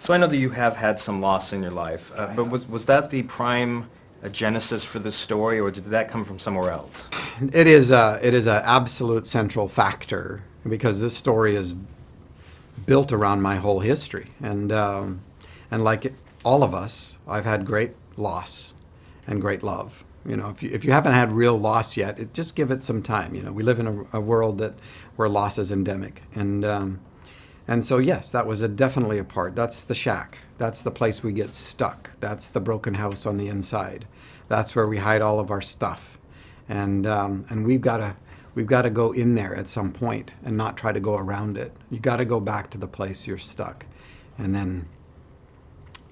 So I know that you have had some loss in your life, but was that the prime genesis for this story, or did that come from somewhere else? It is an absolute central factor because this story is built around my whole history, and like all of us, I've had great loss and great love. You know, if you haven't had real loss yet, just give it some time. You know, we live in a world where loss is endemic, and so yes, that was definitely a part. That's the shack. That's the place we get stuck. That's the broken house on the inside. That's where we hide all of our stuff, and we've got to go in there at some point and not try to go around it. You got to go back to the place you're stuck, and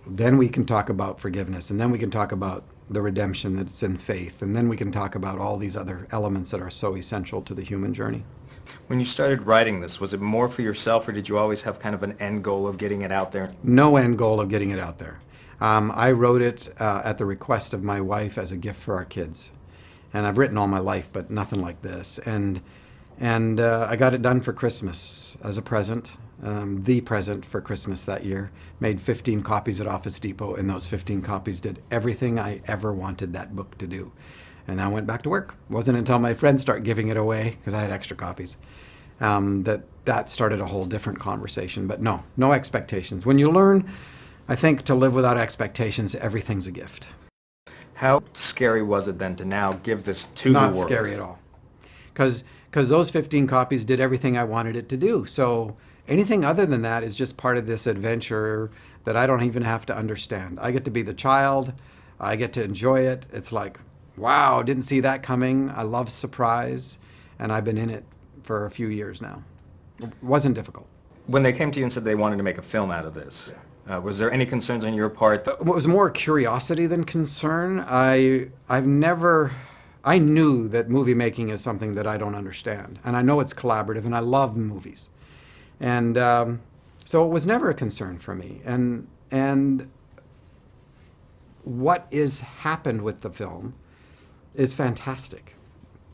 then we can talk about forgiveness, and then we can talk about the redemption that's in faith, and then we can talk about all these other elements that are so essential to the human journey. When you started writing this, was it more for yourself, or did you always have kind of an end goal of getting it out there? No end goal of getting it out there. I wrote it at the request of my wife as a gift for our kids. And I've written all my life, but nothing like this. And I got it done for Christmas as a present, the present for Christmas that year. Made 15 copies at Office Depot, and those 15 copies did everything I ever wanted that book to do. And I went back to work. It wasn't until my friends started giving it away, because I had extra copies, that started a whole different conversation. But no expectations. When you learn, I think, to live without expectations, everything's a gift. How scary was it then to now give this to the world? Not scary at all. Because those 15 copies did everything I wanted it to do. So anything other than that is just part of this adventure that I don't even have to understand. I get to be the child. I get to enjoy it. It's like, wow, didn't see that coming. I love surprise. And I've been in it for a few years now. It wasn't difficult. When they came to you and said they wanted to make a film out of this, was there any concerns on your part? It was more curiosity than concern. I knew that movie making is something that I don't understand. And I know it's collaborative, and I love movies. And so it was never a concern for me. And what is happened with the film is fantastic.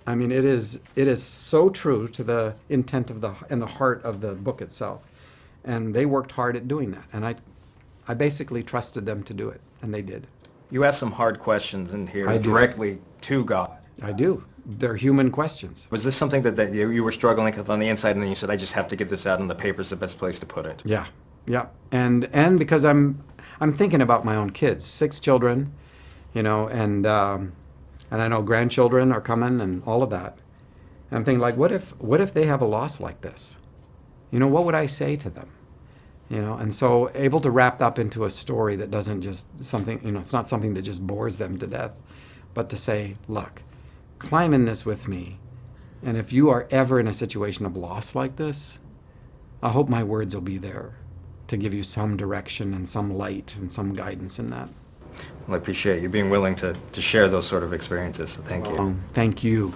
I mean, it is so true to the intent of and the heart of the book itself. And they worked hard at doing that. And I basically trusted them to do it, and they did. You asked some hard questions in here I do. directly to God. I do. They're human questions. Was this something that you were struggling with on the inside, and then you said, I just have to get this out, and the paper's the best place to put it? Yeah. And because I'm thinking about my own kids, 6 children, you know, and I know grandchildren are coming and all of that. And I'm thinking, like, what if they have a loss like this? You know, what would I say to them? You know, and so able to wrap up into a story that doesn't just something, you know, it's not something that just bores them to death, but to say, look, climb in this with me. And if you are ever in a situation of loss like this, I hope my words will be there to give you some direction and some light and some guidance in that. Well, I appreciate you being willing to share those sort of experiences, so thank you. Thank you.